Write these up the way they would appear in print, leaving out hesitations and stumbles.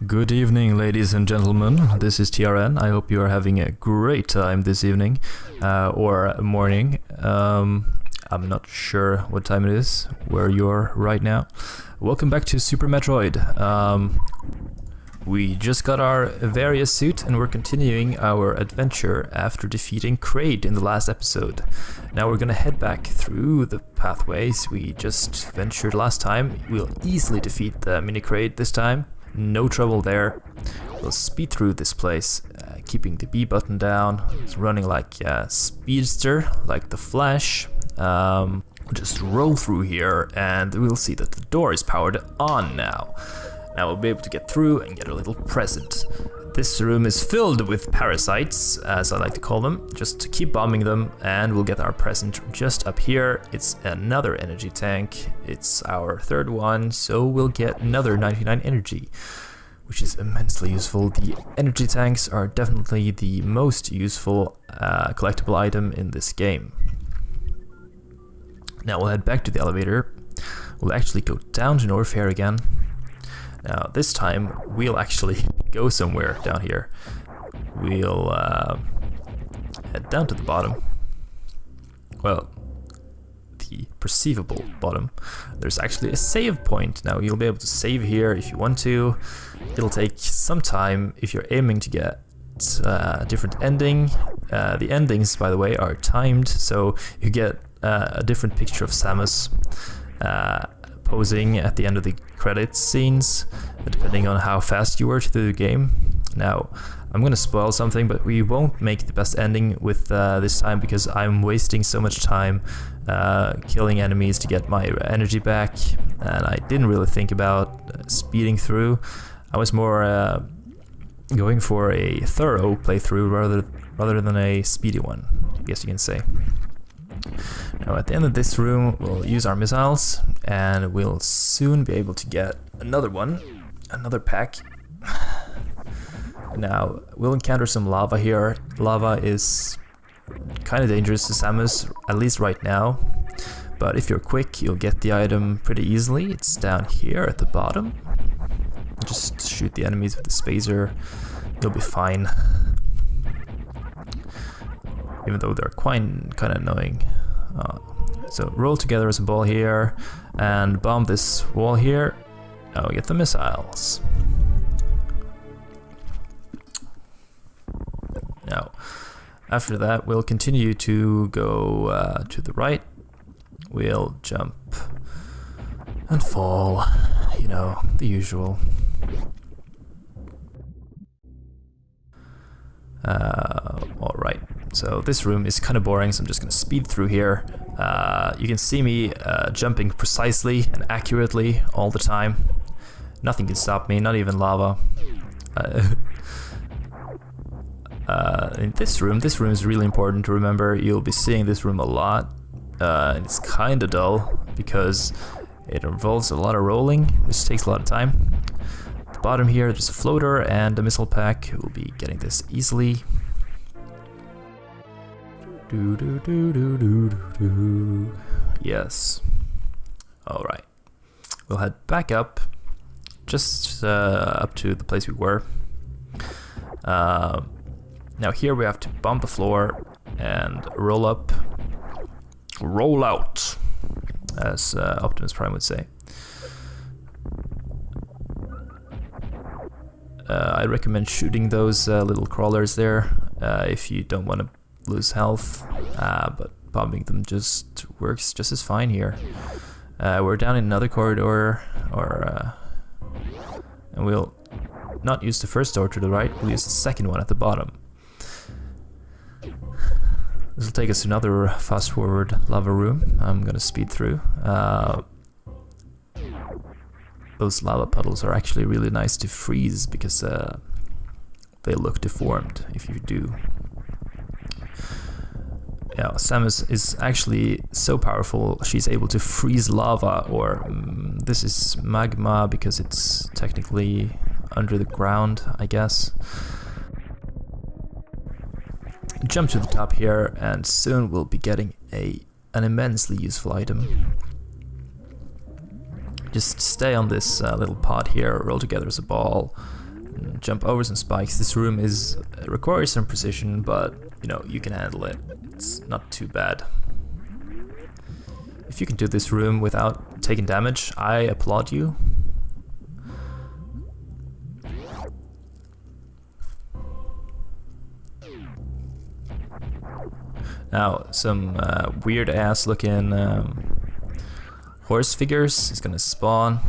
Good evening, ladies and gentlemen. This is TRN. I hope you are having a great time this evening or morning. I'm not sure what time it is, where you're right now. Welcome back to Super Metroid. We just got our various suit and we're continuing our adventure after defeating Kraid in the last episode. Now we're gonna head back through the pathways we just ventured last time. We'll easily defeat the mini Kraid this time. No trouble there. We'll speed through this place, keeping the B button down. It's running like a speedster, like the Flash. Just roll through here and we'll see that the door is powered on now. Now we'll be able to get through and get a little present. This room is filled with parasites, as I like to call them. Just keep bombing them and we'll get our present just up here. It's another energy tank. It's our third one, so we'll get another 99 energy, which is immensely useful. The energy tanks are definitely the most useful collectible item in this game. Now we'll head back to the elevator. We'll actually go down to Norfair again. Now this time we'll actually go somewhere down here. We'll head down to the bottom. Well, the perceivable bottom. There's actually a save point. Now you'll be able to save here if you want to. It'll take some time if you're aiming to get a different ending. The endings, by the way, are timed, so you get a different picture of Samus posing at the end of the credits scenes, depending on how fast you were through the game. Now, I'm gonna spoil something, but we won't make the best ending with this time because I'm wasting so much time killing enemies to get my energy back, and I didn't really think about speeding through. I was more going for a thorough playthrough rather than a speedy one, I guess you can say. Now at the end of this room we'll use our missiles and we'll soon be able to get another pack. Now we'll encounter some lava here. Lava is kind of dangerous to Samus, at least right now, but if you're quick you'll get the item pretty easily. It's down here at the bottom. Just shoot the enemies with the spacer, you'll be fine. Even though they're kind of annoying. So roll together as a ball here and bomb this wall here. Now we get the missiles. Now, after that, we'll continue to go to the right. We'll jump and fall, you know, the usual. Alright, so this room is kind of boring, so I'm just going to speed through here. You can see me jumping precisely and accurately all the time. Nothing can stop me, not even lava. In this room is really important to remember. You'll be seeing this room a lot. And it's kind of dull because it involves a lot of rolling, which takes a lot of time. At the bottom here, there's a floater and a missile pack. We'll be getting this easily. Yes. Alright. We'll head back up. Just up to the place we were. Now here we have to bomb the floor and roll up. Roll out, as Optimus Prime would say. I recommend shooting those little crawlers there if you don't want to lose health, but bombing them just works just as fine here. We're down in another corridor, and we'll not use the first door to the right, we'll use the second one at the bottom. This will take us to another fast forward lava room. I'm gonna speed through. Those lava puddles are actually really nice to freeze because they look deformed if you do. Yeah, Samus is actually so powerful, she's able to freeze lava, or this is magma because it's technically under the ground, I guess. Jump to the top here and soon we'll be getting an immensely useful item. Just stay on this little pod here, roll together as a ball, can jump over some spikes. This room requires some precision, but you know, you can handle it. It's not too bad. If you can do this room without taking damage, I applaud you. Now, some weird ass looking horse figures is gonna spawn.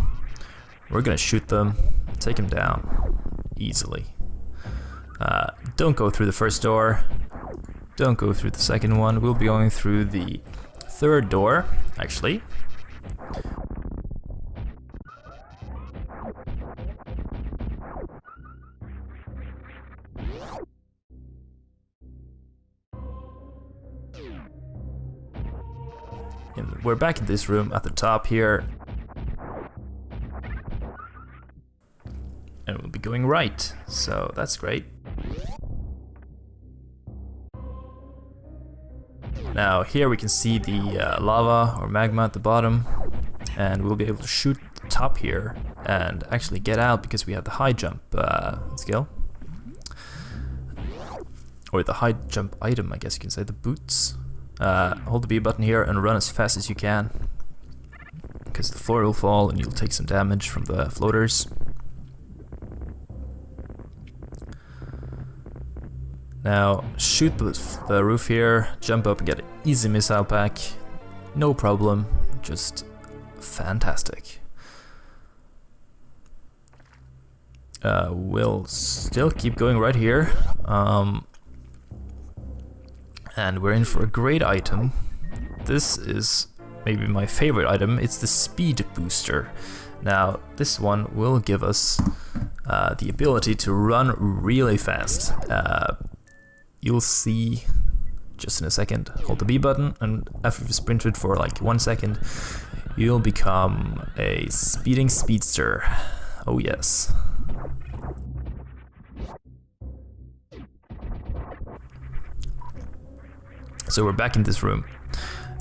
We're gonna shoot them, take them down easily. Don't go through the first door. Don't go through the second one. We'll be going through the third door, actually. And we're back in this room at the top here. And we'll be going right, so that's great. Now here we can see the lava or magma at the bottom, and we'll be able to shoot the top here and actually get out because we have the high jump skill. Or the high jump item, I guess you can say, the boots. Hold the B button here and run as fast as you can, because the floor will fall and you'll take some damage from the floaters. Now shoot the roof here, jump up and get an easy missile pack. No problem, just fantastic. We'll still keep going right here. And we're in for a great item. This is maybe my favorite item. It's the speed booster. Now this one will give us the ability to run really fast. You'll see just in a second. Hold the B button, and after you've sprinted for like 1 second, you'll become a speeding speedster. Oh yes. So we're back in this room.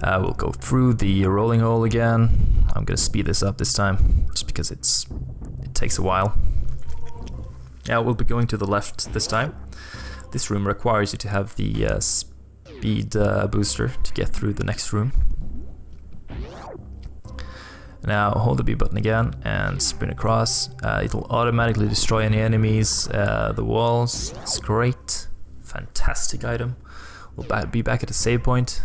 We'll go through the rolling hole again. I'm gonna speed this up this time, just because it takes a while. Yeah, we'll be going to the left this time. This room requires you to have the speed booster to get through the next room. Now hold the B button again and sprint across. It'll automatically destroy any enemies, the walls. It's great, fantastic item. We'll be back at the save point.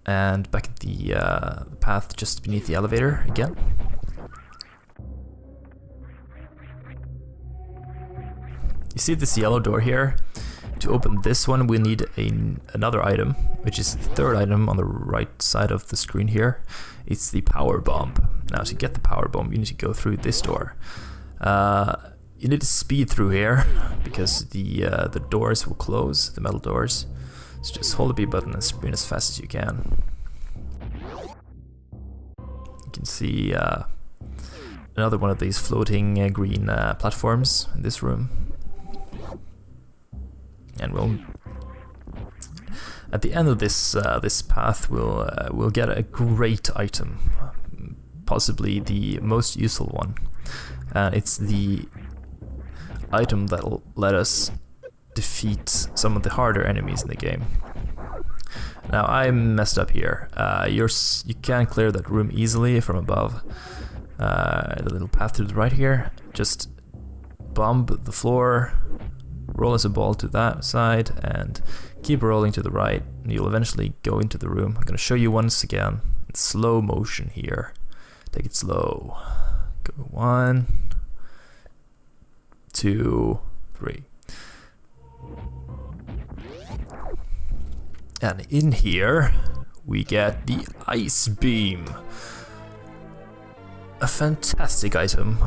And back at the path just beneath the elevator again. You see this yellow door here? To open this one we need another item, which is the third item on the right side of the screen here. It's the power bomb. Now to get the power bomb you need to go through this door. You need to speed through here because the doors will close, the metal doors. So just hold the B button and sprint as fast as you can. You can see another one of these floating green platforms in this room. And we'll, at the end of this this path, we'll get a great item, possibly the most useful one. It's the item that'll let us defeat some of the harder enemies in the game. Now I messed up here. You can clear that room easily from above. The little path to the right here. Just bomb the floor, roll as a ball to that side, and keep rolling to the right, and you'll eventually go into the room. I'm gonna show you once again in slow motion here. Take it slow. Go 1, 2, 3. And in here we get the ice beam. A fantastic item.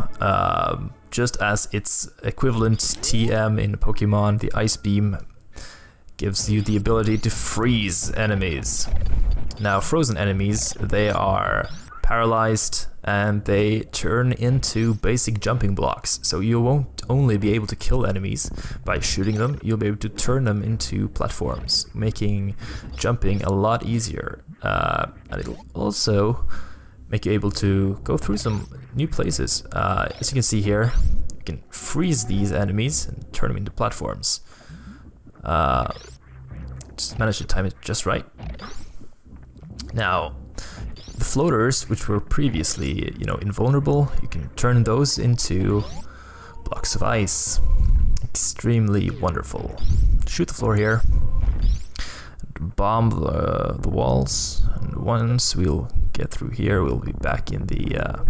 Just as its equivalent TM in Pokemon, the ice beam gives you the ability to freeze enemies. Now frozen enemies, they are paralyzed and they turn into basic jumping blocks. So you won't only be able to kill enemies by shooting them, you'll be able to turn them into platforms, making jumping a lot easier. And it'll also make you able to go through some new places. As you can see here, you can freeze these enemies and turn them into platforms. Just managed to time it just right. Now, the floaters, which were previously, invulnerable, you can turn those into blocks of ice. Extremely wonderful. Shoot the floor here. Bomb the walls. And once we'll get through here, we'll be back in the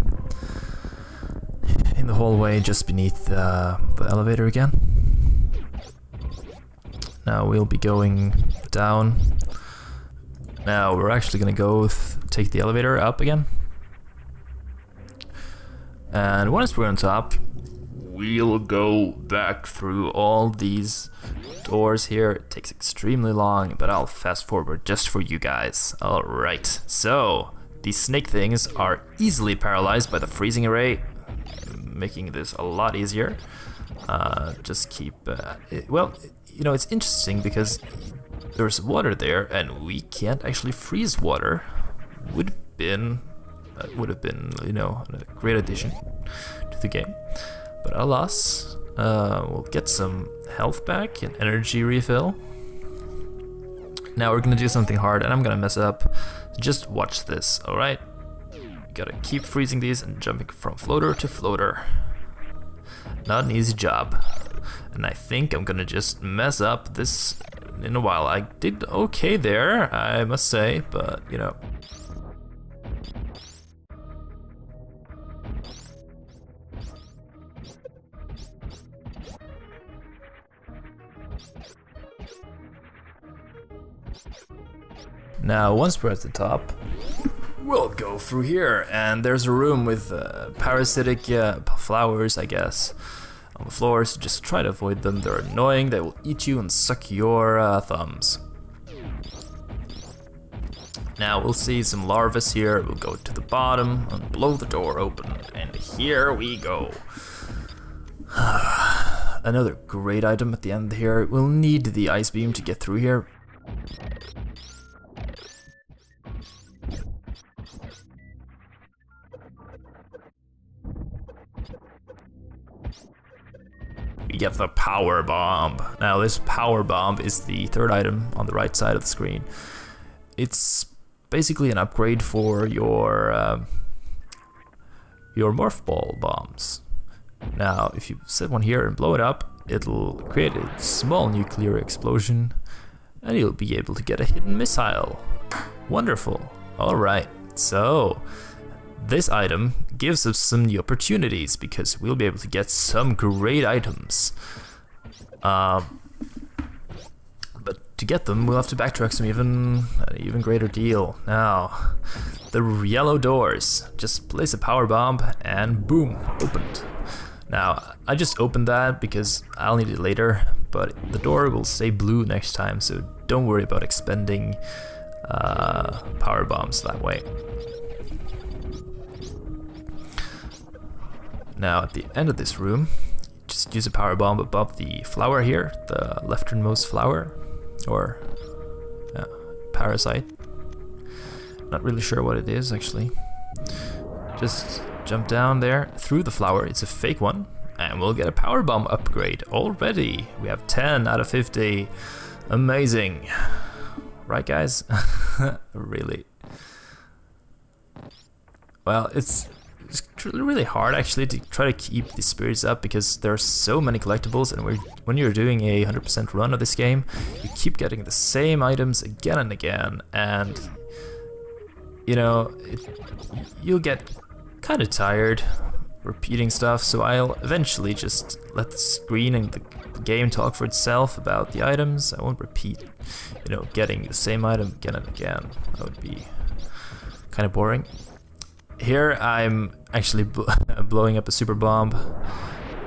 hallway just beneath the elevator again. Now we'll be going down. Now we're actually gonna go take the elevator up again. And once we're on top, we'll go back through all these doors here. It takes extremely long, but I'll fast forward just for you guys. Alright, so these snake things are easily paralyzed by the freezing array, making this a lot easier. Just keep... it's interesting because there's water there, and we can't actually freeze water. Would have been, a great addition to the game. But alas, we'll get some health back and energy refill. Now we're gonna do something hard, and I'm gonna mess up. Just watch this, alright? Gotta keep freezing these and jumping from floater to floater. Not an easy job. And I think I'm gonna just mess up this in a while. I did okay there, I must say, but Now, once we're at the top, we'll go through here, and there's a room with parasitic flowers, I guess, on the floors. Just try to avoid them. They're annoying. They will eat you and suck your thumbs. Now we'll see some larvae here. We'll go to the bottom and blow the door open, and here we go. Another great item at the end here. We'll need the ice beam to get through here. We get the power bomb. Now this power bomb is the third item on the right side of the screen. It's basically an upgrade for your morph ball bombs. Now if you set one here and blow it up, it'll create a small nuclear explosion, and you'll be able to get a hidden missile. Wonderful. Alright, so this item gives us some new opportunities because we'll be able to get some great items. But to get them, we'll have to backtrack an even greater deal. Now, the yellow doors. Just place a power bomb and boom, opened. Now, I just opened that because I'll need it later, but the door will stay blue next time, so don't worry about expending power bombs that way. Now at the end of this room, just use a power bomb above the flower here, the lefternmost flower, or parasite. Not really sure what it is actually. Just jump down there through the flower. It's a fake one, and we'll get a power bomb upgrade already. We have 10 out of 50. Amazing, right, guys? Really. Well, it's really hard actually to try to keep the spirits up because there are so many collectibles, and when you're doing a 100% run of this game, you keep getting the same items again and again, and you'll get kind of tired repeating stuff. So I'll eventually just let the screen and the game talk for itself about the items. I won't repeat getting the same item again and again. That would be kind of boring. Here I'm actually blowing up a super bomb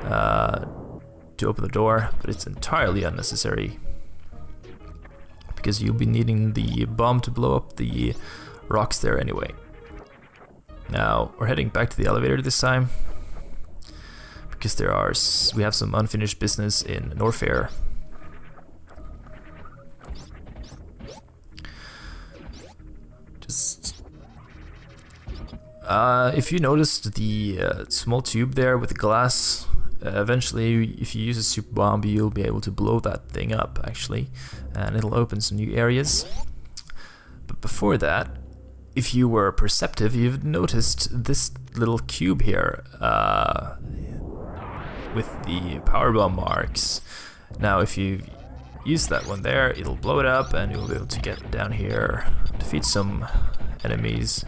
to open the door, but it's entirely unnecessary because you'll be needing the bomb to blow up the rocks there anyway. Now we're heading back to the elevator this time because we have some unfinished business in Norfair. If you noticed the small tube there with the glass, eventually if you use a super bomb you'll be able to blow that thing up actually, and it'll open some new areas. But before that, if you were perceptive, you've noticed this little cube here with the power bomb marks. Now if you use that one there, it'll blow it up and you'll be able to get down here, defeat some enemies,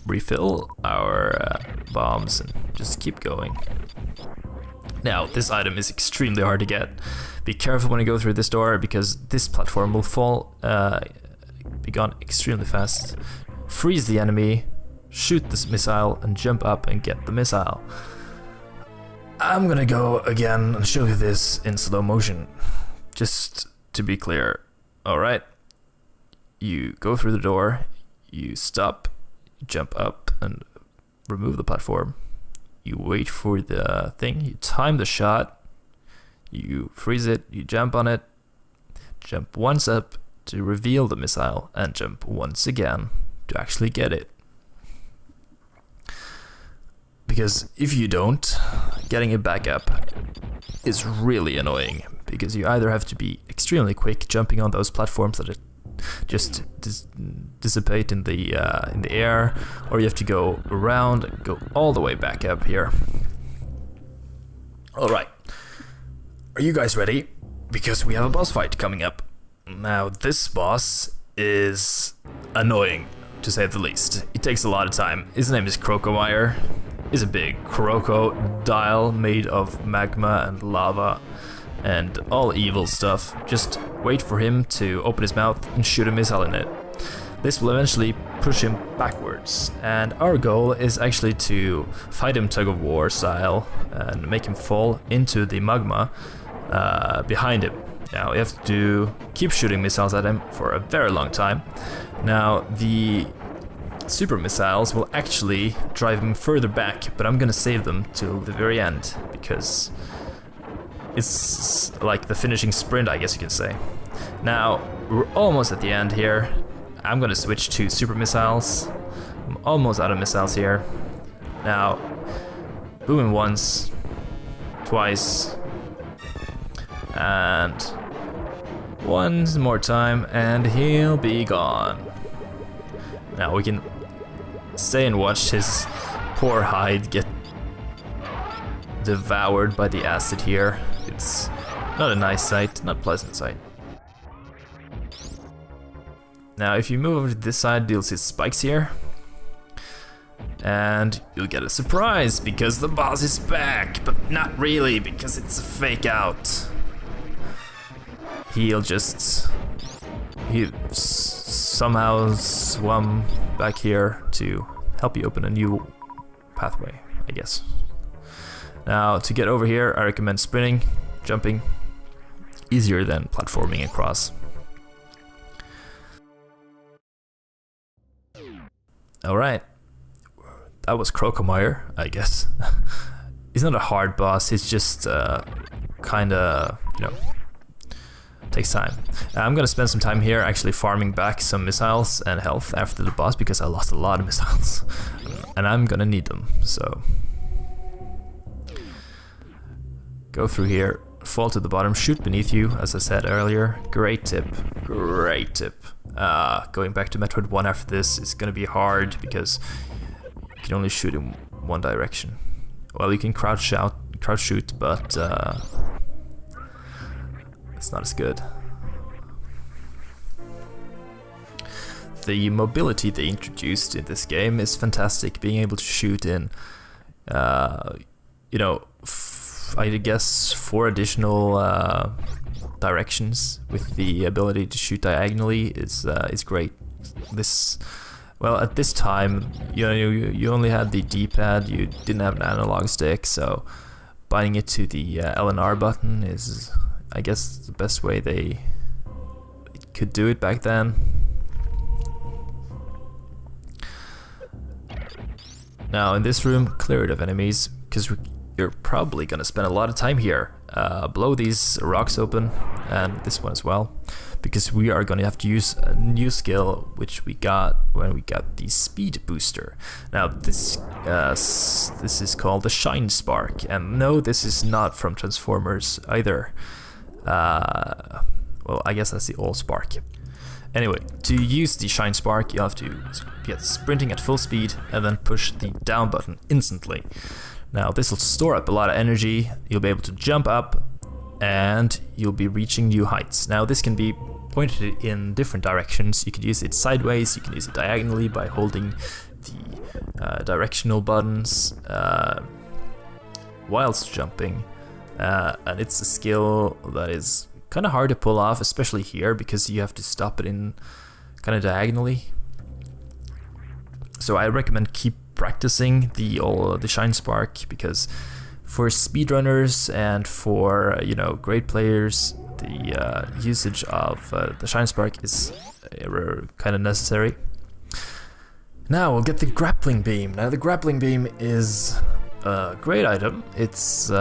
refill our bombs, and just keep going. Now this item is extremely hard to get. Be careful when you go through this door because this platform will fall, be gone extremely fast. Freeze the enemy, shoot this missile, and jump up and get the missile. I'm gonna go again and show you this in slow motion, just to be clear. Alright, you go through the door, you stop, you jump up and remove the platform. You wait for the thing, you time the shot, you freeze it, you jump on it, jump once up to reveal the missile, and jump once again to actually get it. Because if you don't, getting it back up is really annoying, because you either have to be extremely quick jumping on those platforms that just dissipate in the air, or you have to go around and go all the way back up here. Alright, are you guys ready? Because we have a boss fight coming up. Now this boss is annoying, to say the least. It takes a lot of time. His name is Crocomire. He's a big crocodile made of magma and lava and all evil stuff. Just wait for him to open his mouth and shoot a missile in it. This will eventually push him backwards, and our goal is actually to fight him tug of war style and make him fall into the magma behind him. Now you have to keep shooting missiles at him for a very long time. Now the super missiles will actually drive him further back, but I'm gonna save them till the very end because it's like the finishing sprint, I guess you could say. Now we're almost at the end here. I'm gonna switch to super missiles. I'm almost out of missiles here. Now boom him once, twice, and one more time, and he'll be gone. Now we can stay and watch his poor hide get devoured by the acid here. It's not a nice sight, not a pleasant sight. Now if you move over to this side, you'll see spikes here. And you'll get a surprise because the boss is back, but not really because it's a fake out. He somehow swum back here to help you open a new pathway, I guess. Now to get over here, I recommend sprinting, jumping, easier than platforming across. Alright, that was Crocomire, I guess. He's not a hard boss, he's just kinda, takes time. I'm gonna spend some time here actually farming back some missiles and health after the boss because I lost a lot of missiles and I'm gonna need them, so go through here, fall to the bottom, shoot beneath you, as I said earlier. Great tip, great tip. Going back to Metroid 1 after this is gonna be hard because you can only shoot in one direction. Well, you can crouch shoot, but it's not as good. The mobility they introduced in this game is fantastic. Being able to shoot in, I guess 4 additional directions with the ability to shoot diagonally is great. At this time, you only had the D-pad. You didn't have an analog stick, so binding it to the L and R button is, I guess, the best way they could do it back then. Now in this room, clear it of enemies, because you're probably gonna spend a lot of time here. blow these rocks open, and this one as well, because we are going to have to use a new skill which we got when we got the speed booster. Now this is called the Shine Spark, and no, this is not from Transformers either. Well, I guess that's the All Spark. Anyway, to use the Shine Spark, you have to get sprinting at full speed and then push the down button instantly. Now this will store up a lot of energy, you'll be able to jump up, and you'll be reaching new heights. Now this can be pointed in different directions. You can use it sideways, you can use it diagonally by holding the directional buttons whilst jumping. And it's a skill that is kind of hard to pull off, especially here, because you have to stop it in kind of diagonally. So I recommend keep practicing the Shine Spark, because for speedrunners and for great players, the usage of the Shine Spark is kind of necessary. Now we'll get the grappling beam. Now the grappling beam is a great item. It's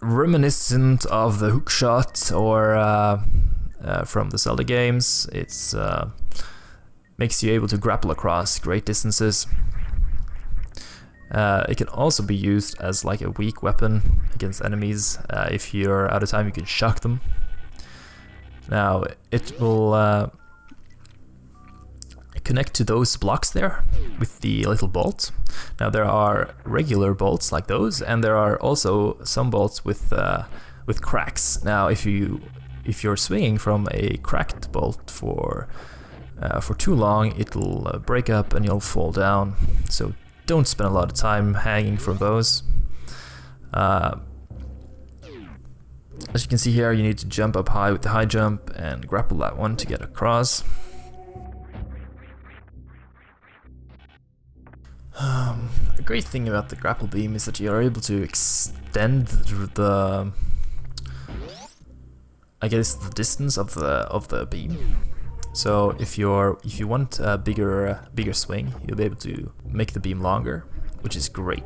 reminiscent of the hook shot or from the Zelda games. It's makes you able to grapple across great distances. It can also be used as like a weak weapon against enemies. If you're out of time, you can shock them. Now it will connect to those blocks there with the little bolt. Now there are regular bolts like those, and there are also some bolts with cracks. Now if you're swinging from a cracked bolt for too long, it'll break up and you'll fall down. So don't spend a lot of time hanging from those. As you can see here, you need to jump up high with the high jump and grapple that one to get across. A great thing about the grapple beam is that you are able to extend the distance of the beam. So if you want a bigger swing, you'll be able to make the beam longer, which is great.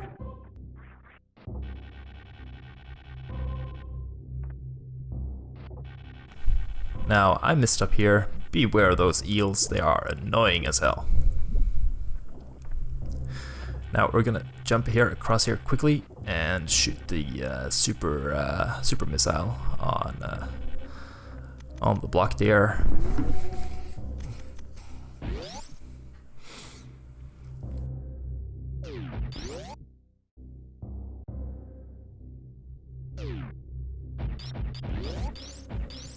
Now I messed up here. Beware of those eels, they are annoying as hell. Now we're gonna jump here across here quickly and shoot the super missile on the block there.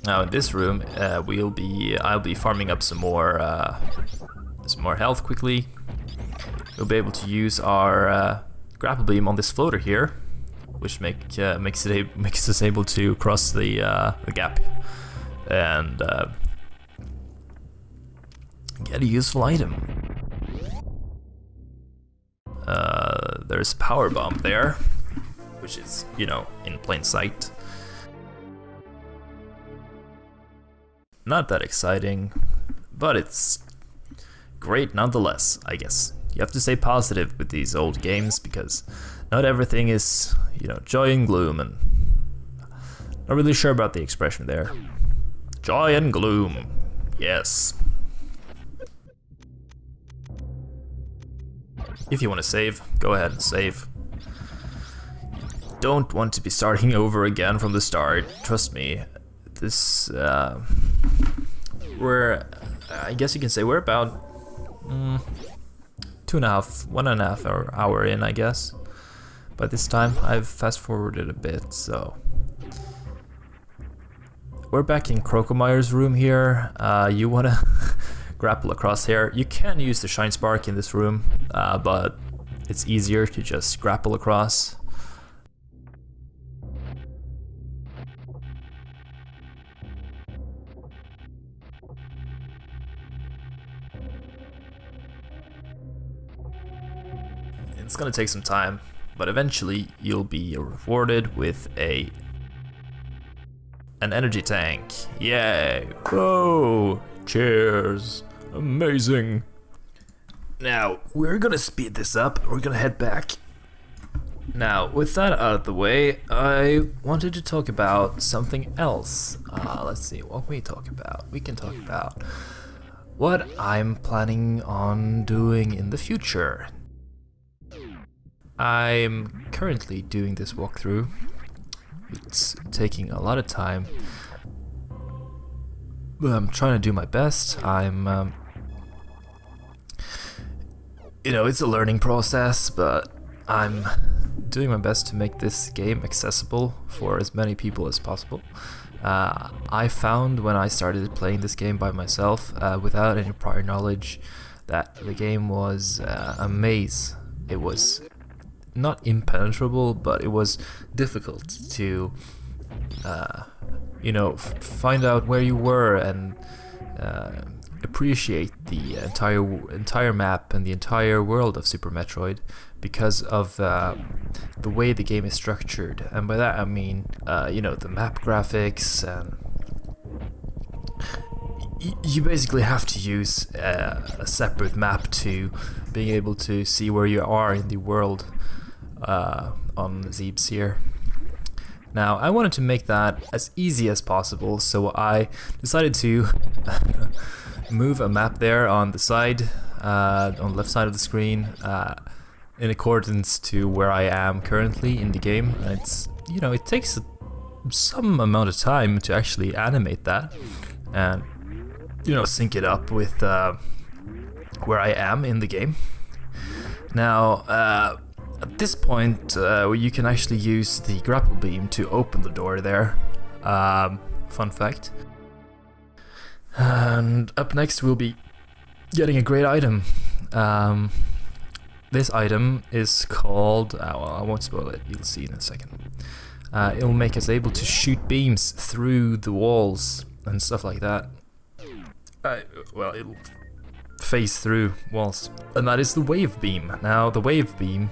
Now in this room, I'll be farming up some more health quickly. We'll be able to use our grapple beam on this floater here, which makes us able to cross the gap and get a useful item. There's a power bomb there, which is in plain sight. Not that exciting, but it's great nonetheless, I guess. You have to stay positive with these old games, because not everything is, joy and gloom, and not really sure about the expression there. Joy and gloom, yes. If you want to save, go ahead and save. You don't want to be starting over again from the start, trust me. This, I guess you can say we're about 1.5 hour in, I guess. By this time, I've fast forwarded a bit, so. We're back in Crocomeyer's room here. You wanna grapple across here. You can use the Shine Spark in this room, but it's easier to just grapple across. It's gonna take some time, but eventually you'll be rewarded with an energy tank. Yay! Whoa! Cheers! Amazing! Now, we're gonna speed this up. We're gonna head back Now, with that out of the way, I wanted to talk about something else. Let's see, what can we talk about? We can talk about what I'm planning on doing in the future. I'm currently doing this walkthrough. It's taking a lot of time, but I'm trying to do my best. It's a learning process, but I'm doing my best to make this game accessible for as many people as possible. I found when I started playing this game by myself, without any prior knowledge, that the game was a maze. It was not impenetrable, but it was difficult to, find out where you were and appreciate the entire map and the entire world of Super Metroid because of the way the game is structured. And by that I mean, the map graphics, and you basically have to use a separate map to being able to see where you are in the world on Zeebs here. Now, I wanted to make that as easy as possible, so I decided to move a map there on the side, on the left side of the screen, in accordance to where I am currently in the game. It takes some amount of time to actually animate that and sync it up with where I am in the game. Now, at this point, you can actually use the grapple beam to open the door there. Fun fact. And up next we'll be getting a great item. This item is called, I won't spoil it, you'll see in a second. It'll make us able to shoot beams through the walls and stuff like that. It'll phase through walls. And that is the wave beam. Now, the wave beam,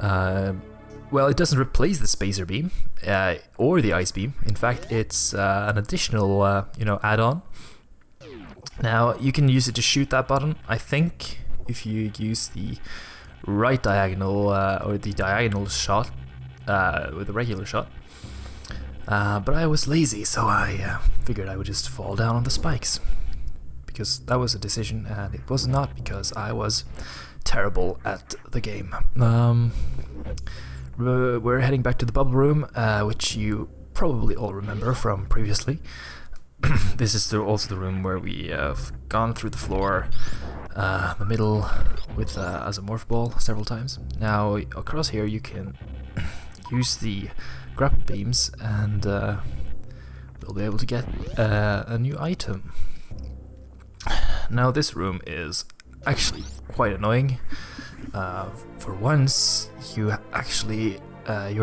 it doesn't replace the spacer beam or the ice beam. In fact, it's an additional, add-on. Now, you can use it to shoot that button, I think, if you use the right diagonal or the diagonal shot with a regular shot. But I was lazy, so I figured I would just fall down on the spikes. Because that was a decision, and it was not because I was terrible at the game. We're heading back to the bubble room, which you probably all remember from previously. This is also the room where we have gone through the floor, the middle with as a morph ball several times. Now, across here you can use the grapple beams, and we'll be able to get a new item. Now, this room is actually quite annoying. For once, you're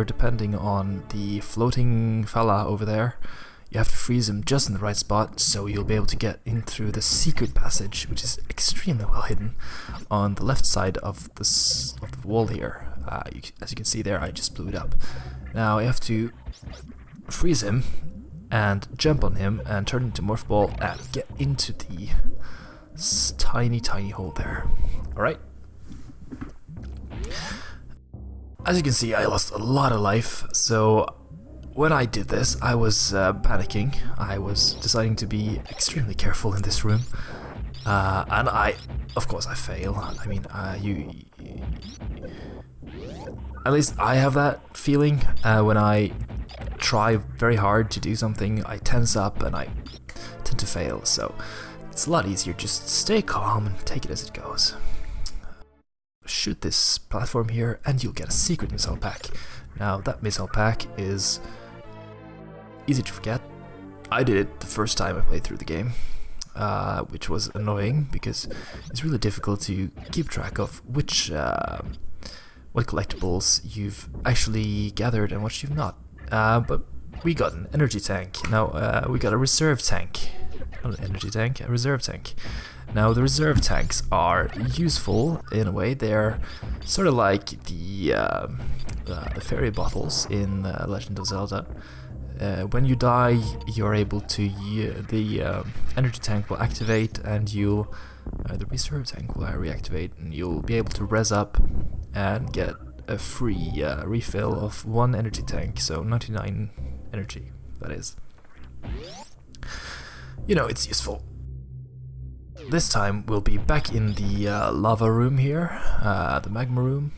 depending on the floating fella over there. You have to freeze him just in the right spot, so you'll be able to get in through the secret passage, which is extremely well hidden on the left side of the wall here. As you can see there, I just blew it up. Now you have to freeze him and jump on him and turn into morph ball and get into the tiny hole there. Alright. As you can see, I lost a lot of life, so when I did this, I was panicking. I was deciding to be extremely careful in this room, and of course I fail. I mean, at least I have that feeling when I try very hard to do something. I tense up and I tend to fail, so it's a lot easier just stay calm and take it as it goes. Shoot this platform here and you'll get a secret missile pack. Now, that missile pack is easy to forget. I did it the first time I played through the game, which was annoying because it's really difficult to keep track of what collectibles you've actually gathered and what you've not. But we got an energy tank. Now, we got a reserve tank. Not an energy tank, a reserve tank. Now, the reserve tanks are useful in a way. They're sort of like the fairy bottles in Legend of Zelda. When you die, you're able to the energy tank will activate, and the reserve tank will reactivate, and you'll be able to res up and get a free refill of 1 energy tank, so 99 energy, that is. You know, it's useful. This time we'll be back in the lava room here, the magma room,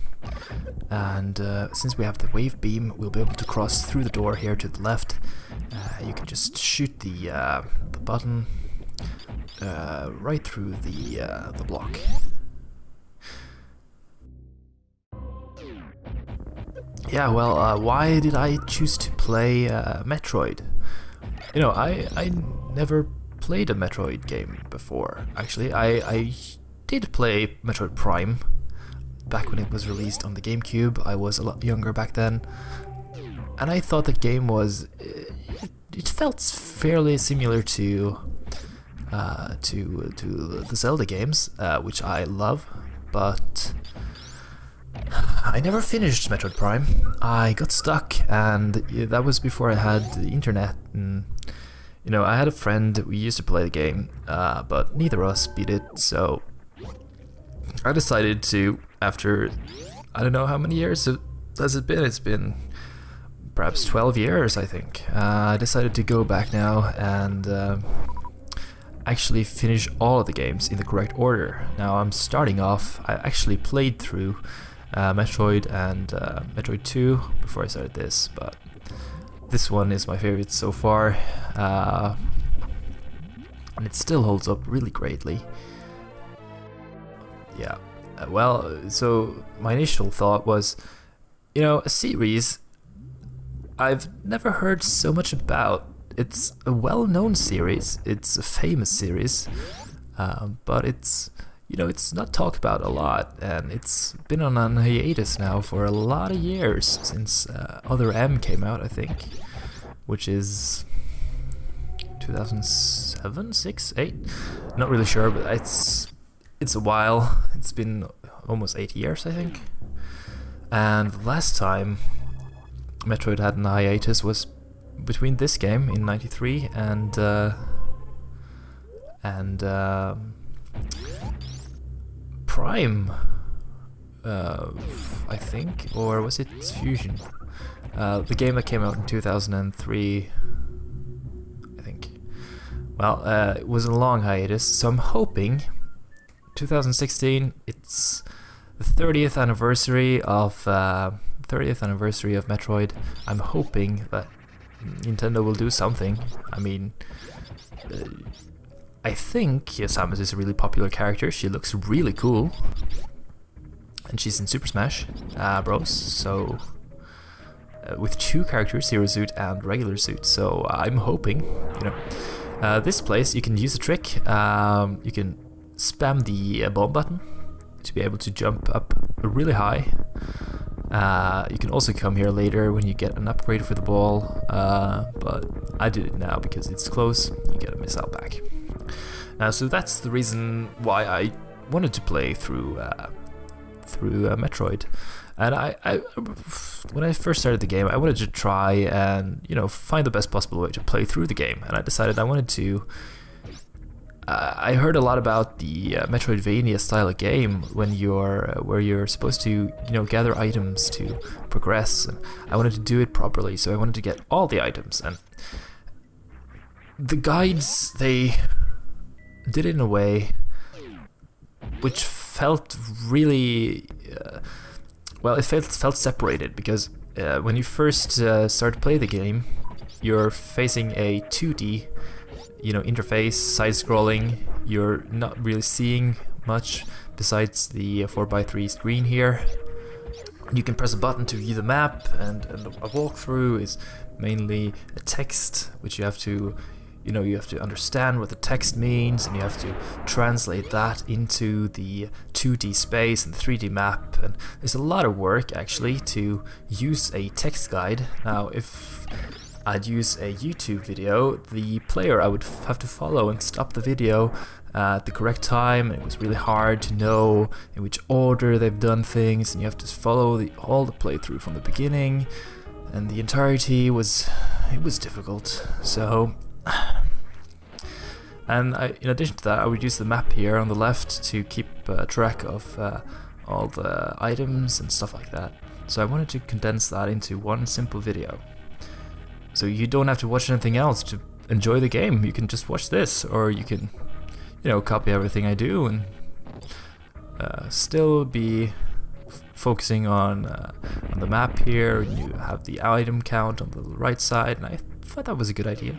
and since we have the wave beam, we'll be able to cross through the door here to the left. You can just shoot the button right through the block. Yeah, well, why did I choose to play Metroid? You know, I never played a Metroid game before, actually. I did play Metroid Prime back when it was released on the GameCube. I was a lot younger back then, and I thought the game was... It felt fairly similar to the Zelda games, which I love, but I never finished Metroid Prime. I got stuck, and that was before I had the internet. And you know, I had a friend, we used to play the game, but neither of us beat it, so I decided to, after I don't know how many years has it been. It's been perhaps 12 years, I think. I decided to go back now and actually finish all of the games in the correct order. Now I'm starting off, I actually played through Metroid and Metroid 2 before I started this, but this one is my favorite so far, and it still holds up really greatly. Yeah, well, so my initial thought was, you know, a series I've never heard so much about. It's a well-known series, it's a famous series, but it's, you know, it's not talked about a lot, and it's been on a hiatus now for a lot of years, since Other M came out, I think, which is 2007, 6, 8? Not really sure, but it's a while. It's been almost 8 years, I think. And the last time Metroid had an hiatus was between this game in '93 and Prime, I think, or was it Fusion? The game that came out in 2003, I think. Well, it was a long hiatus, so I'm hoping 2016, it's the 30th anniversary of Metroid. I'm hoping that Nintendo will do something. I mean, I think Samus is a really popular character. She looks really cool, and she's in Super Smash Bros. So with 2 characters, Zero Suit and Regular Suit. So I'm hoping, you know, this place you can use a trick. You can spam the bomb button to be able to jump up really high. You can also come here later when you get an upgrade for the ball, but I did it now because it's close. You get a missile back. So that's the reason why I wanted to play through Metroid. And I when I first started the game, I wanted to try and, you know, find the best possible way to play through the game. And I decided I wanted to. I heard a lot about the Metroidvania style of game when where you're supposed to, you know, gather items to progress. And I wanted to do it properly, so I wanted to get all the items. And the guides, they did it in a way which felt really well. It felt separated because when you first start to play the game, you're facing a 2D, you know, interface, side-scrolling. You're not really seeing much besides the 4x3 screen here. You can press a button to view the map, and a walkthrough is mainly a text, which you have to, you know, you have to understand what the text means, and you have to translate that into the 2D space and the 3D map. And there's a lot of work actually to use a text guide. Now, if I'd use a YouTube video, the player I would have to follow and stop the video at the correct time, and it was really hard to know in which order they've done things, and you have to follow all the playthrough from the beginning, and the entirety was difficult. So, and in addition to that, I would use the map here on the left to keep track of all the items and stuff like that. So I wanted to condense that into one simple video. So you don't have to watch anything else to enjoy the game. You can just watch this, or you can, you know, copy everything I do and still be focusing on the map here. And you have the item count on the right side, and I thought that was a good idea.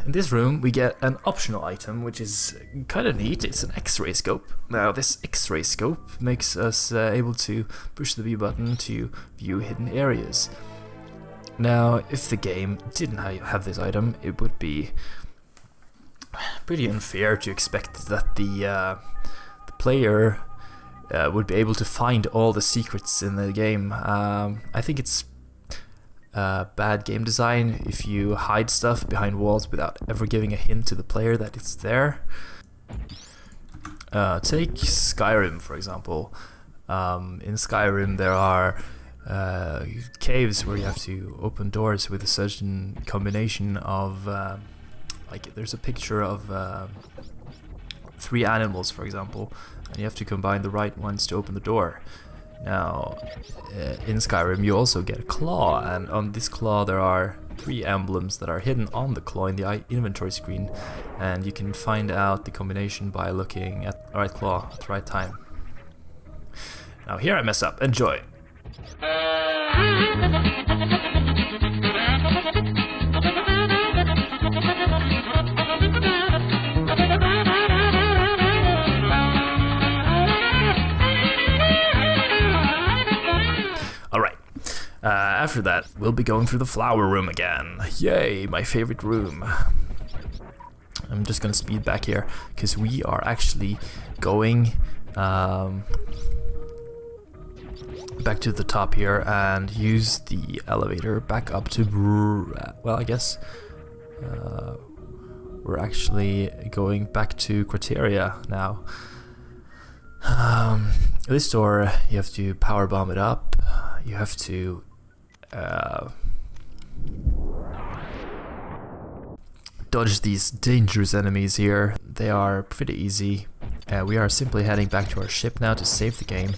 In this room we get an optional item which is kind of neat. It's an X-ray scope. Now this X-ray scope makes us able to push the B button to view hidden areas. Now if the game didn't have this item, it would be pretty unfair to expect that the player would be able to find all the secrets in the game. I think it's bad game design if you hide stuff behind walls without ever giving a hint to the player that it's there. Take Skyrim for example. In Skyrim there are caves where you have to open doors with a certain combination of like there's a picture of 3 animals for example, and you have to combine the right ones to open the door. Now, in Skyrim you also get a claw, and on this claw there are 3 emblems that are hidden on the claw in the inventory screen, and you can find out the combination by looking at the right claw at the right time. Now here I mess up. Enjoy! After that, we'll be going through the flower room again. Yay, my favorite room. I'm just gonna speed back here, because we are actually going back to the top here and use the elevator back up to... well, I guess we're actually going back to Criteria now. This door, you have to power bomb it up. You have to dodge these dangerous enemies here. They are pretty easy. We are simply heading back to our ship now to save the game.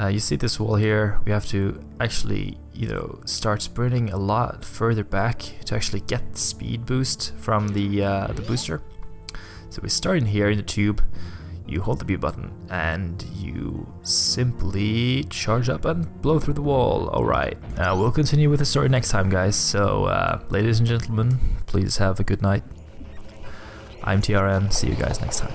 You see this wall here, we have to actually, you know, start sprinting a lot further back to actually get the speed boost from the booster. So we start in here in the tube, you hold the B button, and you simply charge up and blow through the wall. Alright, we'll continue with the story next time, guys, so ladies and gentlemen, please have a good night. I'm TRN, see you guys next time.